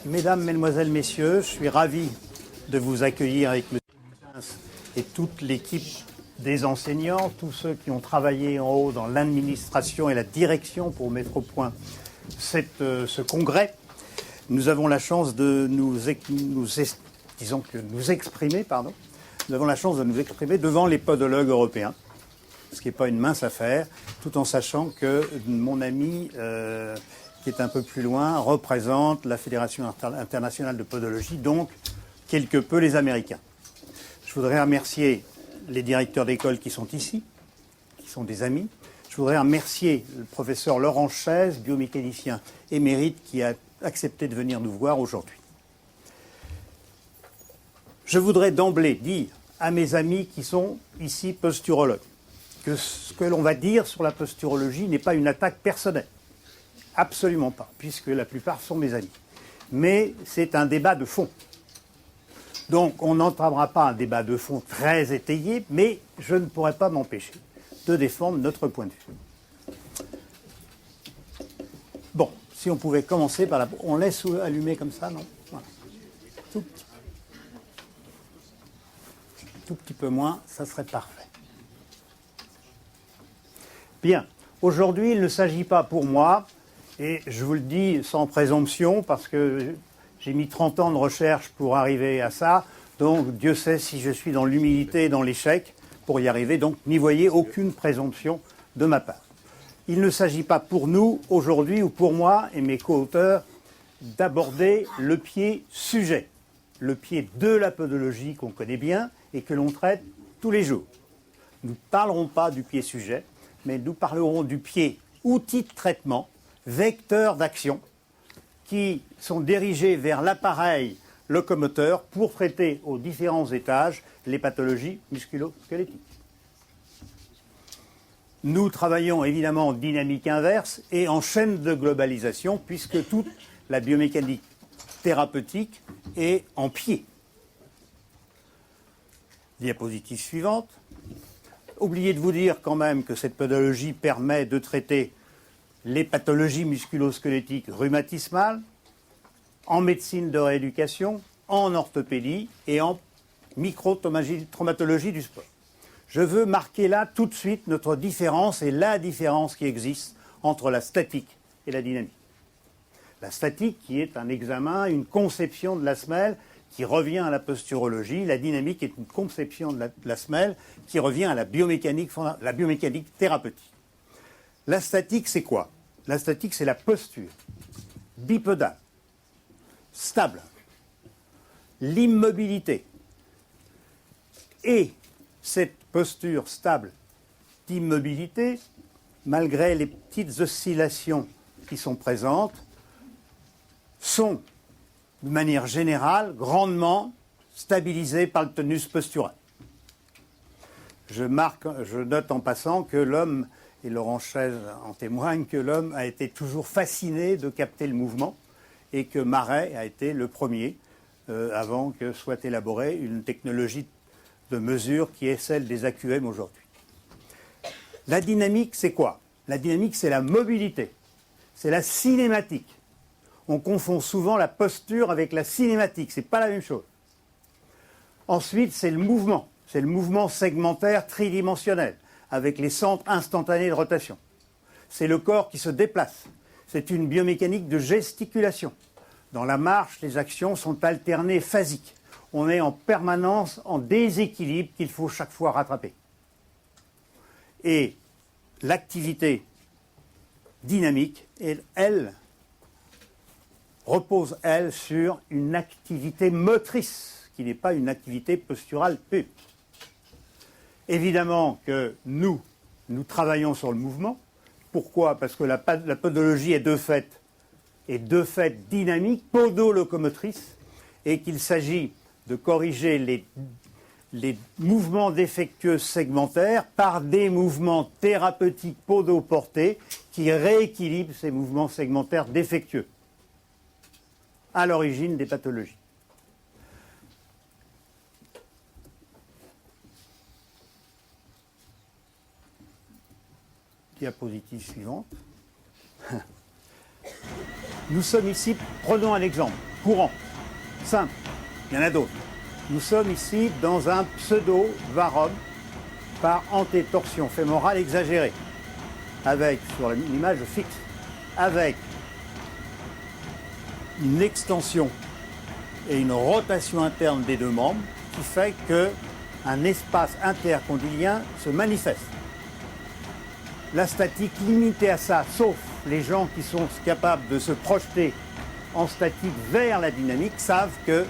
Mesdames, Mesdemoiselles, Messieurs, je suis ravi de vous accueillir avec M. et toute l'équipe des enseignants, tous ceux qui ont travaillé en haut dans l'administration et la direction pour mettre au point ce congrès. Nous avons la chance de nous exprimer devant les podologues européens, ce qui n'est pas une mince affaire, tout en sachant que mon ami qui est un peu plus loin, représente la Fédération internationale de podologie, donc quelque peu les Américains. Je voudrais remercier les directeurs d'école qui sont ici, qui sont des amis. Je voudrais remercier le professeur Laurent Chaise, biomécanicien émérite, qui a accepté de venir nous voir aujourd'hui. Je voudrais d'emblée dire à mes amis qui sont ici posturologues que ce que l'on va dire sur la posturologie n'est pas une attaque personnelle. Absolument pas, puisque la plupart sont mes amis. Mais c'est un débat de fond. Donc on n'entramera pas un débat de fond très étayé, mais je ne pourrais pas m'empêcher de défendre notre point de vue. Bon, si on pouvait commencer par la... On laisse allumer comme ça, non? Voilà. Tout petit peu moins, ça serait parfait. Bien, aujourd'hui il ne s'agit pas pour moi... Et je vous le dis sans présomption, parce que j'ai mis 30 ans de recherche pour arriver à ça. Donc Dieu sait si je suis dans l'humilité et dans l'échec pour y arriver. Donc n'y voyez aucune présomption de ma part. Il ne s'agit pas pour nous, aujourd'hui, ou pour moi et mes co-auteurs, d'aborder le pied sujet, le pied de la podologie qu'on connaît bien et que l'on traite tous les jours. Nous ne parlerons pas du pied sujet, mais nous parlerons du pied outil de traitement, vecteurs d'action qui sont dirigés vers l'appareil locomoteur pour traiter aux différents étages les pathologies musculo-squelettiques. Nous travaillons évidemment en dynamique inverse et en chaîne de globalisation puisque toute la biomécanique thérapeutique est en pied. Diapositive suivante. Oubliez de vous dire quand même que cette podologie permet de traiter les pathologies musculo-squelettiques rhumatismales, en médecine de rééducation, en orthopédie et en microtraumatologie du sport. Je veux marquer là tout de suite notre différence et la différence qui existe entre la statique et la dynamique. La statique qui est un examen, une conception de la semelle qui revient à la posturologie. La dynamique est une conception de la semelle qui revient à la biomécanique thérapeutique. La statique, c'est quoi? La statique, c'est la posture bipodale, stable, l'immobilité. Et cette posture stable d'immobilité, malgré les petites oscillations qui sont présentes, sont, de manière générale, grandement stabilisées par le tonus postural. Je note en passant que l'homme, et Laurent Chaise en témoigne, que l'homme a été toujours fasciné de capter le mouvement et que Marais a été le premier, avant que soit élaborée une technologie de mesure qui est celle des AQM aujourd'hui. La dynamique, c'est quoi? La dynamique, c'est la mobilité, c'est la cinématique. On confond souvent la posture avec la cinématique, c'est pas la même chose. Ensuite, c'est le mouvement segmentaire tridimensionnel, avec les centres instantanés de rotation. C'est le corps qui se déplace. C'est une biomécanique de gesticulation. Dans la marche, les actions sont alternées phasiques. On est en permanence en déséquilibre qu'il faut chaque fois rattraper. Et l'activité dynamique, elle repose, elle, sur une activité motrice, qui n'est pas une activité posturale pure. Évidemment que nous travaillons sur le mouvement. Pourquoi? Parce que la podologie est de fait dynamique, podolocomotrice, et qu'il s'agit de corriger les mouvements défectueux segmentaires par des mouvements thérapeutiques podoportés qui rééquilibrent ces mouvements segmentaires défectueux à l'origine des pathologies. Diapositive suivante. Nous sommes ici, prenons un exemple, courant, simple, il y en a d'autres. Nous sommes ici dans un pseudo-varum par antétorsion fémorale exagérée, avec, sur l'image fixe, avec une extension et une rotation interne des deux membres qui fait qu'un espace intercondylien se manifeste. La statique limitée à ça, sauf les gens qui sont capables de se projeter en statique vers la dynamique, savent qu'il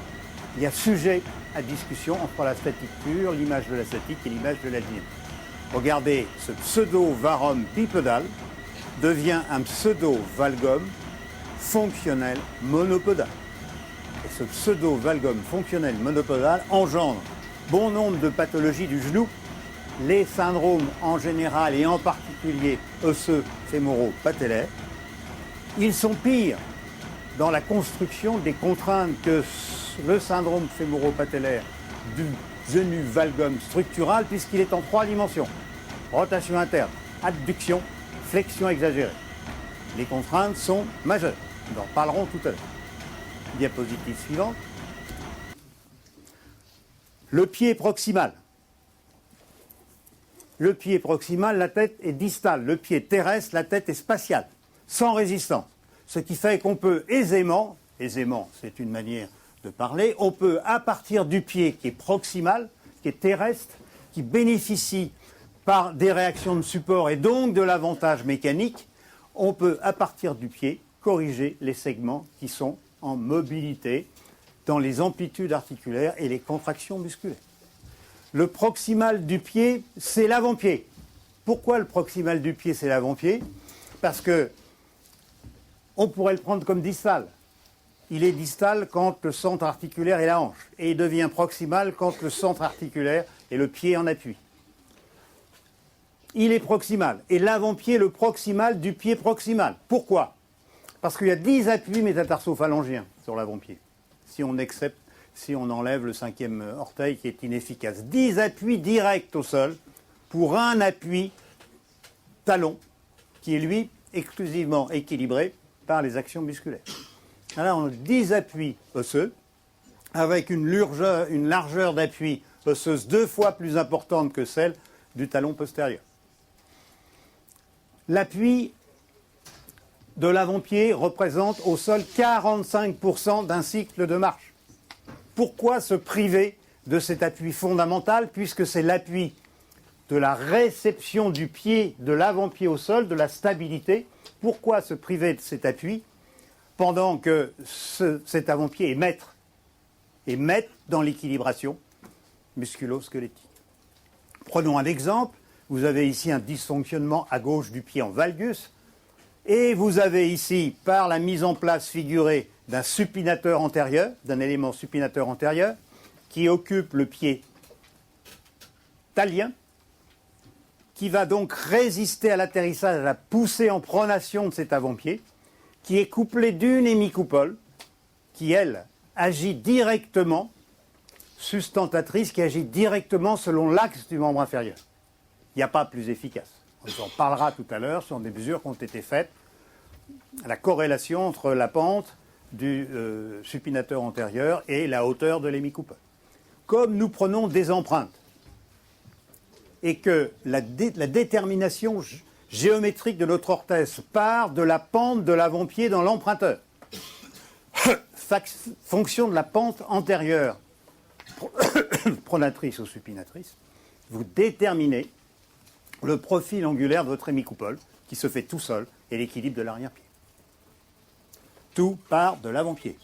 y a sujet à discussion entre la statique pure, l'image de la statique et l'image de la dynamique. Regardez, ce pseudo-varum bipédal devient un pseudo-valgum fonctionnel monopodal. Et ce pseudo-valgum fonctionnel monopodal engendre bon nombre de pathologies du genou, les syndromes en général et en particulier osseux fémoro-patellaires. Ils sont pires dans la construction des contraintes que le syndrome fémoro-patellaire du genou valgum structural, puisqu'il est en 3 dimensions. Rotation interne, adduction, flexion exagérée. Les contraintes sont majeures. Nous en parlerons tout à l'heure. Diapositive suivante. Le pied proximal. Le pied proximal, la tête est distale. Le pied terrestre, la tête est spatiale, sans résistance. Ce qui fait qu'on peut aisément, c'est une manière de parler, on peut à partir du pied qui est proximal, qui est terrestre, qui bénéficie par des réactions de support et donc de l'avantage mécanique, on peut à partir du pied corriger les segments qui sont en mobilité dans les amplitudes articulaires et les contractions musculaires. Le proximal du pied, c'est l'avant-pied. Pourquoi le proximal du pied, c'est l'avant-pied? Parce que on pourrait le prendre comme distal. Il est distal quand le centre articulaire est la hanche. Et il devient proximal quand le centre articulaire est le pied en appui. Il est proximal. Et l'avant-pied, le proximal du pied proximal. Pourquoi? Parce qu'il y a 10 appuis métatarso-phalangiens sur l'avant-pied. Si on enlève le 5e orteil qui est inefficace. 10 appuis directs au sol pour un appui talon qui est lui exclusivement équilibré par les actions musculaires. Alors on a 10 appuis osseux avec une largeur d'appui osseuse 2 fois plus importante que celle du talon postérieur. L'appui de l'avant-pied représente au sol 45% d'un cycle de marche. Pourquoi se priver de cet appui fondamental, puisque c'est l'appui de la réception du pied, de l'avant-pied au sol, de la stabilité? Pourquoi se priver de cet appui pendant que cet avant-pied est maître dans l'équilibration musculo-squelettique? Prenons un exemple. Vous avez ici un dysfonctionnement à gauche du pied en valgus, et vous avez ici, par la mise en place figurée d'un supinateur antérieur, d'un élément supinateur antérieur, qui occupe le pied talien, qui va donc résister à l'atterrissage, à la poussée en pronation de cet avant-pied, qui est couplé d'une hémicoupole, qui, elle, agit directement, sustentatrice, qui agit directement selon l'axe du membre inférieur. Il n'y a pas plus efficace. On en parlera tout à l'heure, ce sont des mesures qui ont été faites, la corrélation entre la pente du supinateur antérieur et la hauteur de l'hémicoupole. Comme nous prenons des empreintes, et que la détermination géométrique de notre orthèse part de la pente de l'avant-pied dans l'emprunteur, fonction de la pente antérieure, pronatrice ou supinatrice, vous déterminez le profil angulaire de votre hémicoupole, qui se fait tout seul, et l'équilibre de l'arrière-pied. Tout part de l'avant-pied.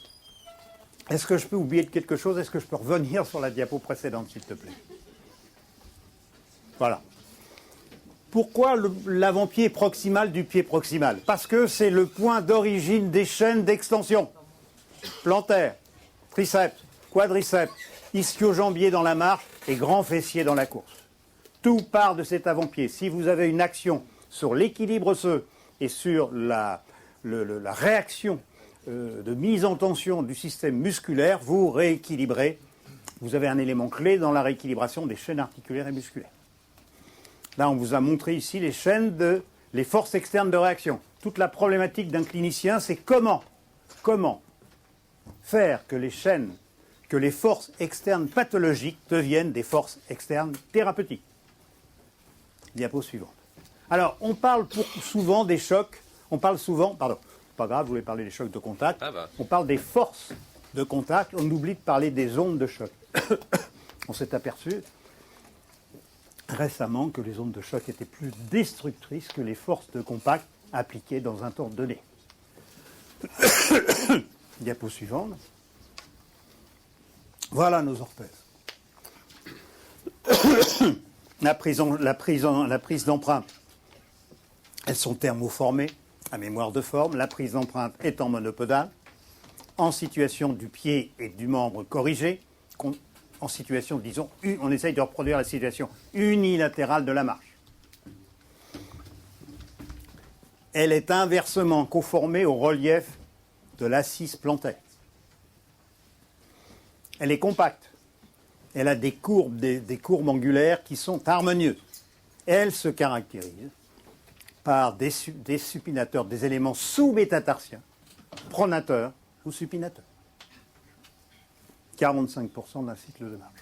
Est-ce que je peux oublier de quelque chose? Est-ce que je peux revenir sur la diapo précédente, s'il te plaît? Voilà. Pourquoi l'avant-pied est proximal du pied proximal? Parce que c'est le point d'origine des chaînes d'extension. Plantaire, triceps, quadriceps, ischio-jambier dans la marche et grand fessier dans la course. Tout part de cet avant-pied. Si vous avez une action sur l'équilibre osseux et sur la réaction de mise en tension du système musculaire, vous rééquilibrez. Vous avez un élément clé dans la rééquilibration des chaînes articulaires et musculaires. Là, on vous a montré ici les chaînes les forces externes de réaction. Toute la problématique d'un clinicien, c'est comment faire que les chaînes, que les forces externes pathologiques deviennent des forces externes thérapeutiques. Diapo suivante. Alors, on parle souvent des chocs, pas grave, je voulais parler des chocs de contact, on parle des forces de contact, on oublie de parler des ondes de choc. On s'est aperçu récemment que les ondes de choc étaient plus destructrices que les forces de contact appliquées dans un temps donné. Diapo suivante. Voilà nos orthèses. La prise d'empreinte, elles sont thermoformées, à mémoire de forme. La prise d'empreinte étant monopodale, en situation du pied et du membre corrigé, en situation, disons, on essaye de reproduire la situation unilatérale de la marche. Elle est inversement conformée au relief de l'assise plantaire. Elle est compacte. Elle a des courbes angulaires qui sont harmonieuses. Elle se caractérise par des supinateurs, des éléments sous-métatarsiens, pronateurs ou supinateurs. 45% d'un cycle de marche.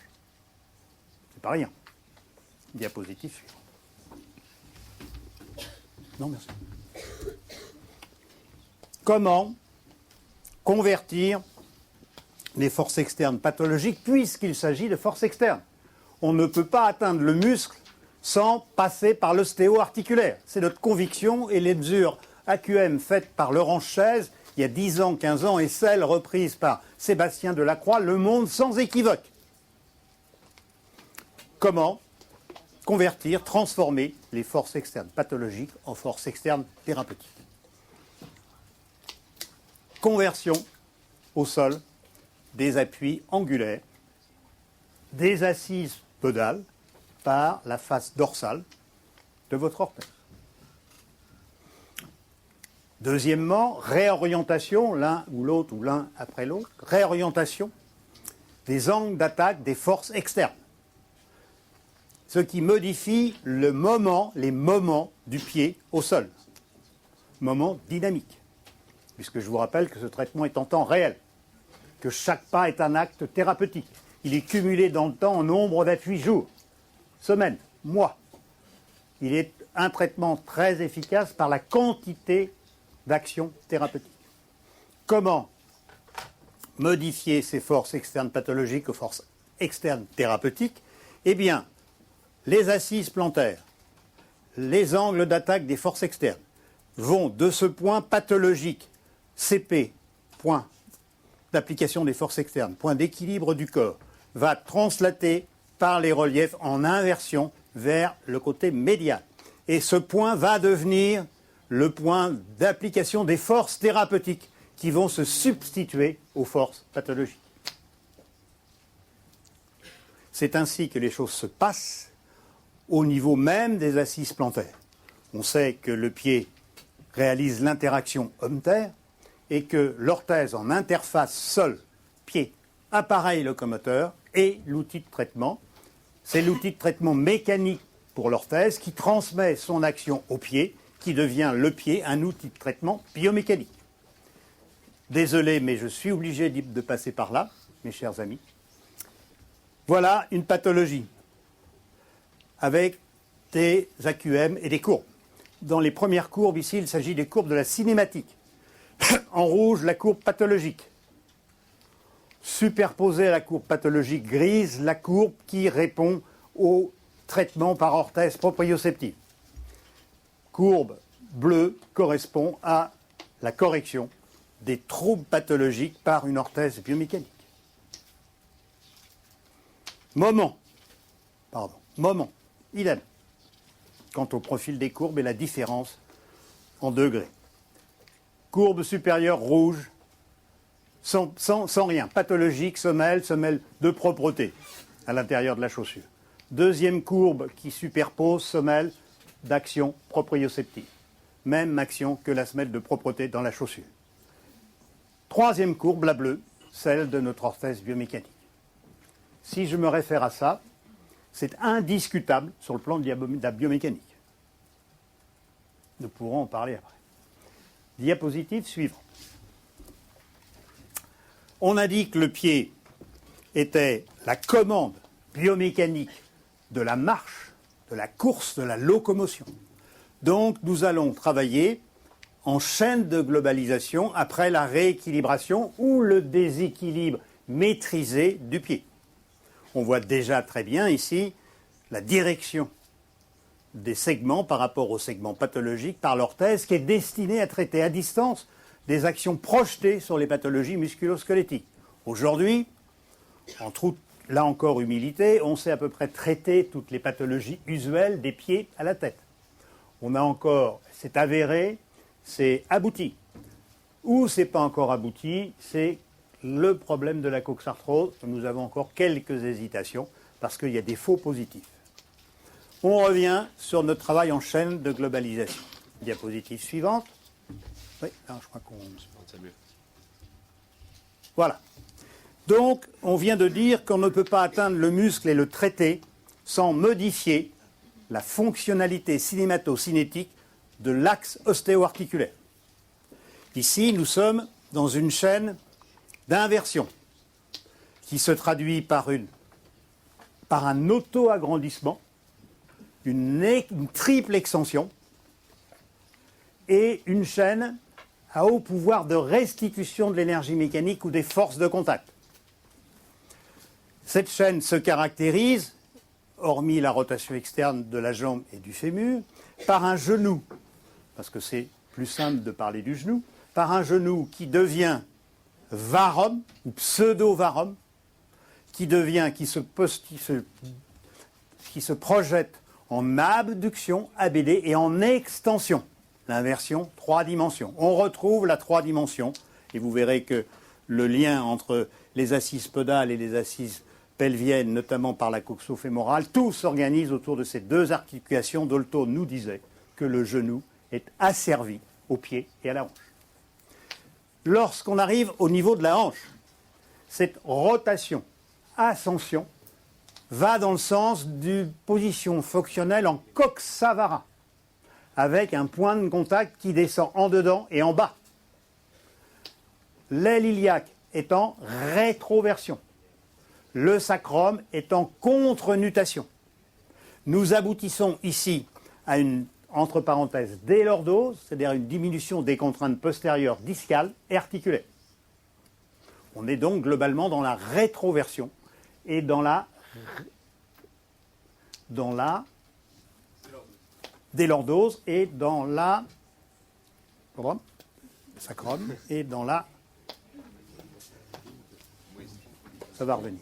C'est pas rien. Diapositive suivante. Non, merci. Comment convertir les forces externes pathologiques puisqu'il s'agit de forces externes? On ne peut pas atteindre le muscle sans passer par l'ostéo-articulaire. C'est notre conviction et les mesures AQM faites par Laurent Chaise il y a 10 ans, 15 ans et celles reprises par Sébastien Delacroix le montrent sans équivoque. Comment convertir, transformer les forces externes pathologiques en forces externes thérapeutiques? Conversion au sol des appuis angulaires, des assises podales par la face dorsale de votre orthèse. Deuxièmement, réorientation, l'un ou l'autre ou l'un après l'autre, réorientation des angles d'attaque des forces externes. Ce qui modifie les moments du pied au sol. Moment dynamique. Puisque je vous rappelle que ce traitement est en temps réel. Que chaque pas est un acte thérapeutique. Il est cumulé dans le temps en nombre d'appuis jours, semaines, mois. Il est un traitement très efficace par la quantité d'actions thérapeutiques. Comment modifier ces forces externes pathologiques aux forces externes thérapeutiques? Eh bien, les assises plantaires, les angles d'attaque des forces externes vont de ce point pathologique, CP, point d'application des forces externes, point d'équilibre du corps, va translater par les reliefs en inversion vers le côté médial. Et ce point va devenir le point d'application des forces thérapeutiques qui vont se substituer aux forces pathologiques. C'est ainsi que les choses se passent au niveau même des assises plantaires. On sait que le pied réalise l'interaction homme-terre et que l'orthèse en interface sol-pied, appareil locomoteur et l'outil de traitement. C'est l'outil de traitement mécanique pour l'orthèse qui transmet son action au pied, qui devient le pied un outil de traitement biomécanique. Désolé, mais je suis obligé de passer par là, mes chers amis. Voilà une pathologie avec des AQM et des courbes. Dans les premières courbes, ici, il s'agit des courbes de la cinématique. En rouge, la courbe pathologique. Superposée à la courbe pathologique grise, la courbe qui répond au traitement par orthèse proprioceptive. Courbe bleue correspond à la correction des troubles pathologiques par une orthèse biomécanique. Moment, idem, quant au profil des courbes et la différence en degrés. Courbe supérieure rouge, sans rien, pathologique, semelle de propreté à l'intérieur de la chaussure. Deuxième courbe qui superpose semelle d'action proprioceptive. Même action que la semelle de propreté dans la chaussure. Troisième courbe, la bleue, celle de notre orthèse biomécanique. Si je me réfère à ça, c'est indiscutable sur le plan de la biomécanique. Nous pourrons en parler après. Diapositive suivante. On a dit que le pied était la commande biomécanique de la marche, de la course, de la locomotion. Donc nous allons travailler en chaîne de globalisation après la rééquilibration ou le déséquilibre maîtrisé du pied. On voit déjà très bien ici la direction des segments par rapport aux segments pathologiques par l'orthèse qui est destinée à traiter à distance des actions projetées sur les pathologies musculo-squelettiques. Aujourd'hui, en toute, là encore, humilité, on sait à peu près traiter toutes les pathologies usuelles des pieds à la tête. On a encore, c'est avéré, c'est abouti. Ou c'est pas encore abouti, c'est le problème de la coxarthrose. Nous avons encore quelques hésitations parce qu'il y a des faux positifs. On revient sur notre travail en chaîne de globalisation. Diapositive suivante. Oui, là, je crois qu'on... Voilà. Donc, on vient de dire qu'on ne peut pas atteindre le muscle et le traiter sans modifier la fonctionnalité cinémato-cinétique de l'axe ostéo-articulaire. Ici, nous sommes dans une chaîne d'inversion qui se traduit par un auto-agrandissement, une triple extension et une chaîne à haut pouvoir de restitution de l'énergie mécanique ou des forces de contact. Cette chaîne se caractérise, hormis la rotation externe de la jambe et du fémur, par un genou, parce que c'est plus simple de parler du genou, par un genou qui devient varum ou pseudo-varum, qui se projette en abduction, ABD, et en extension, l'inversion 3 dimensions. On retrouve la 3 dimensions, et vous verrez que le lien entre les assises podales et les assises pelviennes, notamment par la coxo-fémorale, tout s'organise autour de ces deux articulations. Dolto nous disait que le genou est asservi au pied et à la hanche. Lorsqu'on arrive au niveau de la hanche, cette rotation, ascension, va dans le sens d'une position fonctionnelle en coxavara, avec un point de contact qui descend en dedans et en bas. L'aile iliaque est en rétroversion. Le sacrum est en contre-nutation. Nous aboutissons ici à une, entre parenthèses, délordose, c'est-à-dire une diminution des contraintes postérieures discales et articulaires. On est donc globalement dans la rétroversion et dans la délordose et dans la sacrum et dans la... Ça va revenir.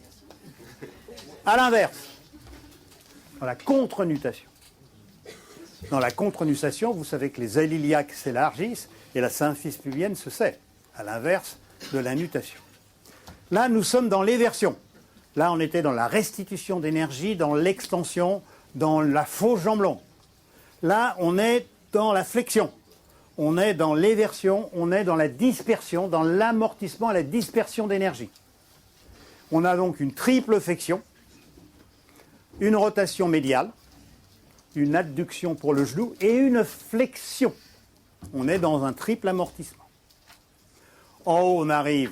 À l'inverse, dans la contre-nutation. Dans la contre-nutation, vous savez que les ailes iliaques s'élargissent et la symphyse pubienne se serre, à l'inverse de la nutation. Là, nous sommes dans l'éversion. Là, on était dans la restitution d'énergie, dans l'extension, dans la fausse jambe longue. Là, on est dans la flexion. On est dans l'éversion, on est dans la dispersion, dans l'amortissement et la dispersion d'énergie. On a donc une triple flexion, une rotation médiale, une adduction pour le genou et une flexion. On est dans un triple amortissement. En haut, on arrive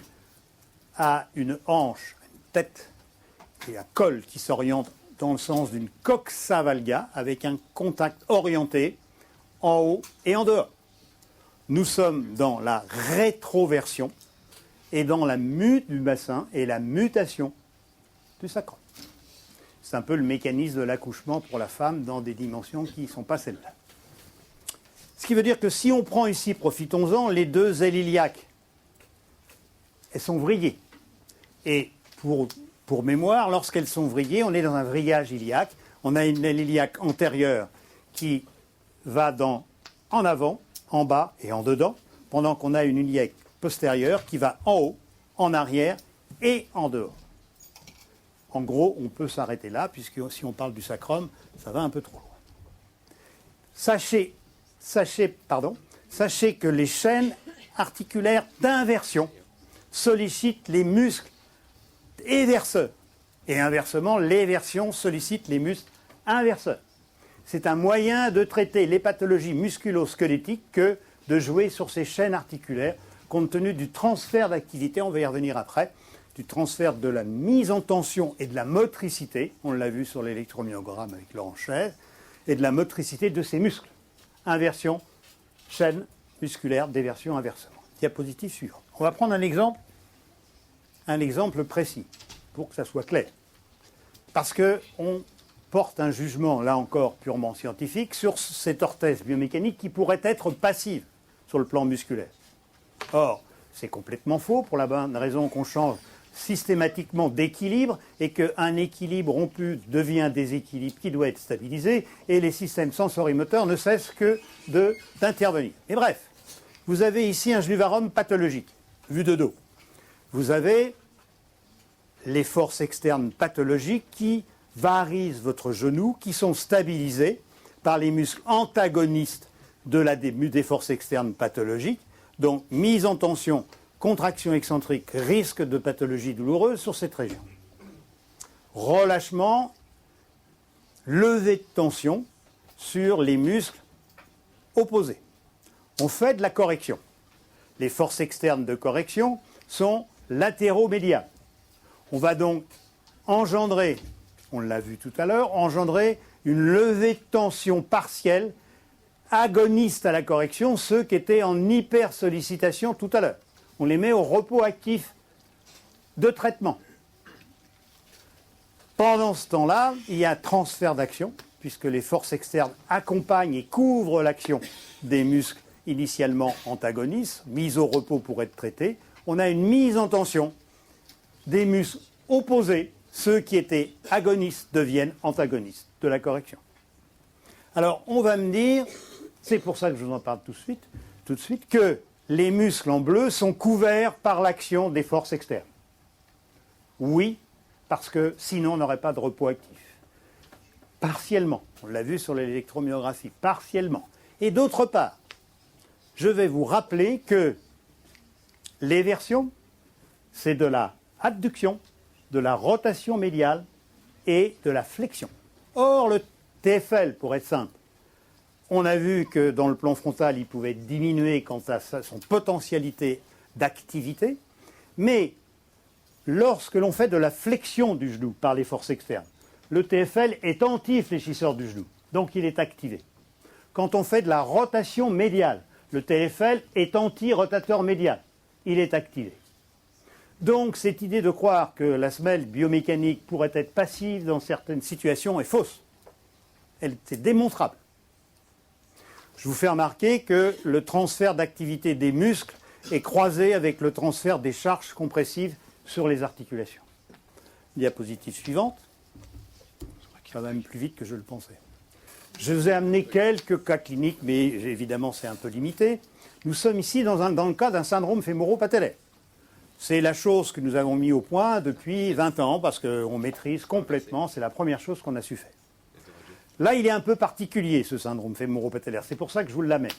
à une hanche, une tête et un col qui s'oriente dans le sens d'une coxa valga avec un contact orienté en haut et en dehors. Nous sommes dans la rétroversion et dans la mute du bassin et la mutation du sacrum. C'est un peu le mécanisme de l'accouchement pour la femme dans des dimensions qui ne sont pas celles-là. Ce qui veut dire que si on prend ici, profitons-en, les deux ailes iliaques, elles sont vrillées. Et pour mémoire, lorsqu'elles sont vrillées, on est dans un vrillage iliaque. On a une aile iliaque antérieure qui va en avant, en bas et en dedans, pendant qu'on a une iliaque postérieure qui va en haut, en arrière et en dehors. En gros, on peut s'arrêter là, puisque si on parle du sacrum, ça va un peu trop loin. Sachez que les chaînes articulaires d'inversion sollicitent les muscles éverseurs. Et inversement, l'éversion sollicite les muscles inverseurs. c'est un moyen de traiter les pathologies musculo-squelettiques que de jouer sur ces chaînes articulaires, compte tenu du transfert d'activité, on va y revenir après, du transfert de la mise en tension et de la motricité, on l'a vu sur l'électromyogramme avec Laurent Chaise, et de la motricité de ces muscles. Inversion, chaîne musculaire, déversion, inversement. Diapositive suivante. On va prendre un exemple précis, pour que ça soit clair. Parce qu'on porte un jugement, là encore purement scientifique, sur cette orthèse biomécanique qui pourrait être passive sur le plan musculaire. Or, c'est complètement faux, pour la bonne raison qu'on change systématiquement d'équilibre et qu'un équilibre rompu devient un déséquilibre qui doit être stabilisé et les systèmes sensorimoteurs ne cessent que d'intervenir. Et bref, vous avez ici un juvarum pathologique, vu de dos. Vous avez les forces externes pathologiques qui varisent votre genou, qui sont stabilisées par les muscles antagonistes des forces externes pathologiques, donc mise en tension, contraction excentrique, risque de pathologie douloureuse sur cette région. Relâchement, levée de tension sur les muscles opposés. On fait de la correction. Les forces externes de correction sont latéraux-médiales. On va donc engendrer, on l'a vu tout à l'heure, engendrer une levée de tension partielle, agoniste à la correction, ceux qui étaient en hypersollicitation tout à l'heure. On les met au repos actif de traitement. Pendant ce temps-là, il y a transfert d'action, puisque les forces externes accompagnent et couvrent l'action des muscles initialement antagonistes, mis au repos pour être traités. On a une mise en tension des muscles opposés, ceux qui étaient agonistes deviennent antagonistes de la correction. Alors, on va me dire, c'est pour ça que je vous en parle tout de suite, que les muscles en bleu sont couverts par l'action des forces externes. Oui, parce que sinon on n'aurait pas de repos actif. Partiellement, on l'a vu sur l'électromyographie, partiellement. Et d'autre part, je vais vous rappeler que l'éversion, c'est de la adduction, de la rotation médiale et de la flexion. Or, le TFL, pour être simple, on a vu que dans le plan frontal, il pouvait diminuer quant à son potentialité d'activité, mais lorsque l'on fait de la flexion du genou par les forces externes, le TFL est anti-fléchisseur du genou, donc il est activé. Quand on fait de la rotation médiale, le TFL est anti-rotateur médial, il est activé. Donc cette idée de croire que la semelle biomécanique pourrait être passive dans certaines situations est fausse. C'est démontrable. Je vous fais remarquer que le transfert d'activité des muscles est croisé avec le transfert des charges compressives sur les articulations. Diapositive suivante. Ça va même plus vite que je le pensais. Je vous ai amené quelques cas cliniques, mais évidemment c'est un peu limité. Nous sommes ici dans le cas d'un syndrome fémoro-patellaire. C'est la chose que nous avons mis au point depuis 20 ans parce qu'on maîtrise complètement, c'est la première chose qu'on a su faire. Là, il est un peu particulier, ce syndrome fémoro-patellaire. C'est pour ça que je vous l'amène.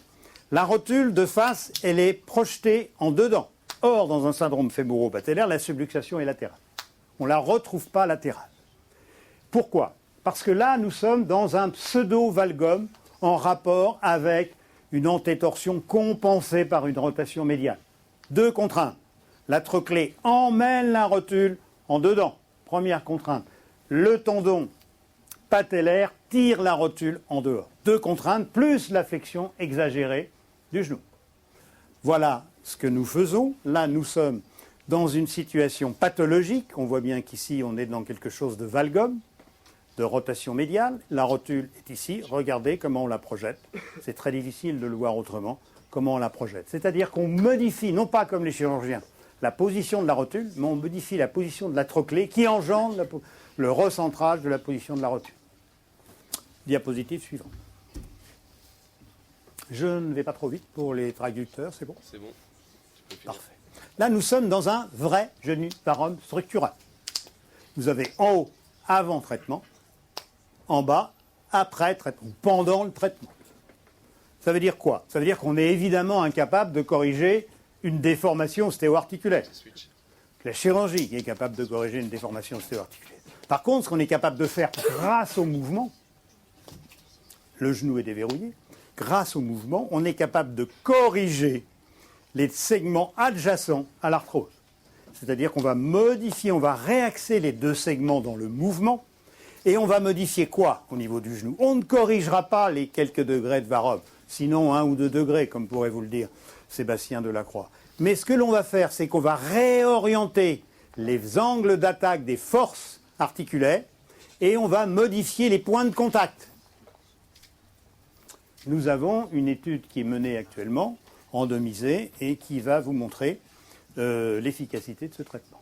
La rotule de face, elle est projetée en dedans. Or, dans un syndrome fémoro-patellaire, la subluxation est latérale. On ne la retrouve pas latérale. Pourquoi? Parce que là, nous sommes dans un pseudo-valgum en rapport avec une antétorsion compensée par une rotation médiale. Deux contraintes. La trochlée emmène la rotule en dedans. Première contrainte. Le tendon patellaire tire la rotule en dehors. Deux contraintes, plus la flexion exagérée du genou. Voilà ce que nous faisons. Là, nous sommes dans une situation pathologique. On voit bien qu'ici, on est dans quelque chose de valgum, de rotation médiale. La rotule est ici. Regardez comment on la projette. C'est très difficile de le voir autrement, comment on la projette. C'est-à-dire qu'on modifie, non pas comme les chirurgiens, la position de la rotule, mais on modifie la position de la trochlée qui engendre le recentrage de la position de la rotule. Diapositive suivante. Je ne vais pas trop vite pour les traducteurs, c'est bon? C'est bon. Parfait. Là, nous sommes dans un vrai génuvarum structural. Vous avez en haut, avant traitement, en bas, après traitement, pendant le traitement. Ça veut dire quoi? Ça veut dire qu'on est évidemment incapable de corriger une déformation ostéo-articulaire. La chirurgie est capable de corriger une déformation ostéo-articulaire. Par contre, ce qu'on est capable de faire grâce au mouvement, le genou est déverrouillé, grâce au mouvement, on est capable de corriger les segments adjacents à l'arthrose. C'est-à-dire qu'on va modifier, on va réaxer les deux segments dans le mouvement, et on va modifier quoi au niveau du genou? On ne corrigera pas les quelques degrés de varome, sinon 1 ou 2 degrés, comme pourrait vous le dire Sébastien Delacroix. Mais ce que l'on va faire, c'est qu'on va réorienter les angles d'attaque des forces articulaires et on va modifier les points de contact. Nous avons une étude qui est menée actuellement, randomisée, et qui va vous montrer l'efficacité de ce traitement.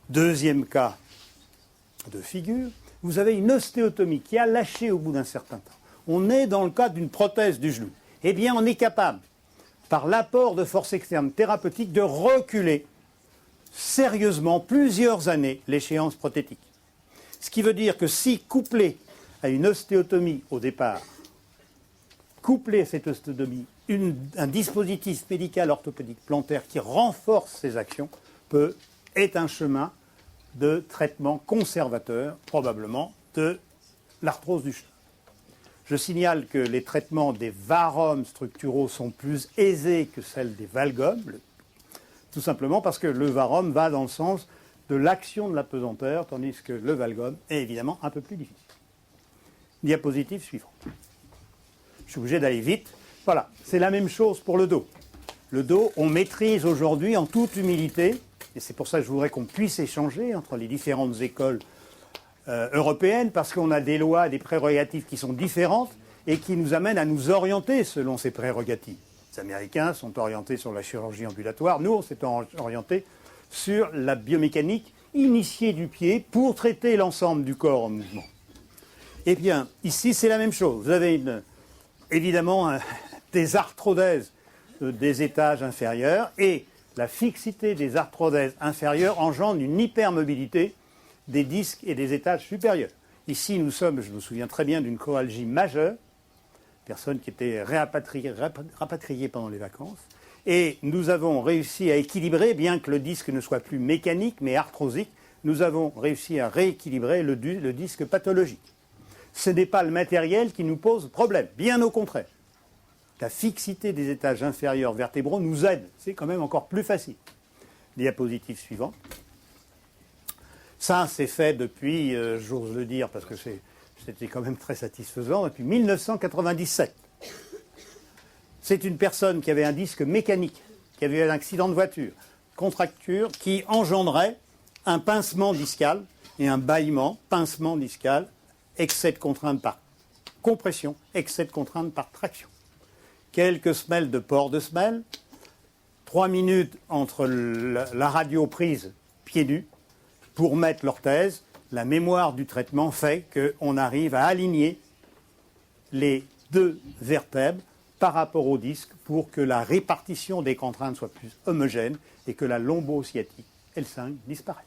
Deuxième cas de figure, vous avez une ostéotomie qui a lâché au bout d'un certain temps. On est dans le cas d'une prothèse du genou. Eh bien, on est capable, par l'apport de forces externes thérapeutiques, de reculer sérieusement plusieurs années l'échéance prothétique. Ce qui veut dire que si couplé à une ostéotomie au départ, couplé à cette ostéotomie, un dispositif médical orthopédique plantaire qui renforce ses actions est un chemin de traitement conservateur, probablement, de l'arthrose du genou. Je signale que les traitements des varomes structuraux sont plus aisés que celles des valgomes, tout simplement parce que le varome va dans le sens de l'action de la pesanteur, tandis que le valgome est évidemment un peu plus difficile. Diapositive suivante. Je suis obligé d'aller vite. Voilà, c'est la même chose pour le dos. Le dos, on maîtrise aujourd'hui en toute humilité, et c'est pour ça que je voudrais qu'on puisse échanger entre les différentes écoles européennes, parce qu'on a des lois, des prérogatives qui sont différentes et qui nous amènent à nous orienter selon ces prérogatives. Les Américains sont orientés sur la chirurgie ambulatoire, nous on s'est orientés sur la biomécanique initiée du pied pour traiter l'ensemble du corps en mouvement. Eh bien, ici c'est la même chose. Vous avez évidemment des arthrodèses des étages inférieurs et la fixité des arthrodèses inférieures engendre une hypermobilité des disques et des étages supérieurs. Ici, nous sommes, je me souviens très bien, d'une choalgie majeure, personne qui était rapatriée pendant les vacances, et nous avons réussi à équilibrer, bien que le disque ne soit plus mécanique, mais arthrosique, nous avons réussi à rééquilibrer le disque pathologique. Ce n'est pas le matériel qui nous pose problème, bien au contraire. La fixité des étages inférieurs vertébraux nous aide, c'est quand même encore plus facile. Diapositive suivante. Ça, c'est fait depuis, j'ose le dire, parce que c'était quand même très satisfaisant, depuis 1997. C'est une personne qui avait un disque mécanique, qui avait eu un accident de voiture, contracture, qui engendrait un pincement discal et un bâillement, pincement discal, excès de contrainte par compression, excès de contrainte par traction. Quelques semelles de port de semelle, 3 minutes entre la radio prise pieds nus pour mettre l'orthèse. La mémoire du traitement fait qu'on arrive à aligner les deux vertèbres par rapport au disque pour que la répartition des contraintes soit plus homogène et que la lombo-sciatique L5 disparaisse.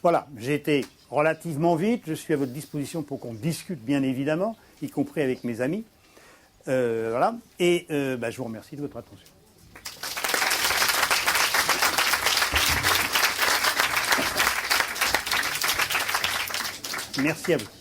Voilà, j'ai été relativement vite, je suis à votre disposition pour qu'on discute bien évidemment, y compris avec mes amis. Voilà, et je vous remercie de votre attention. Merci à vous.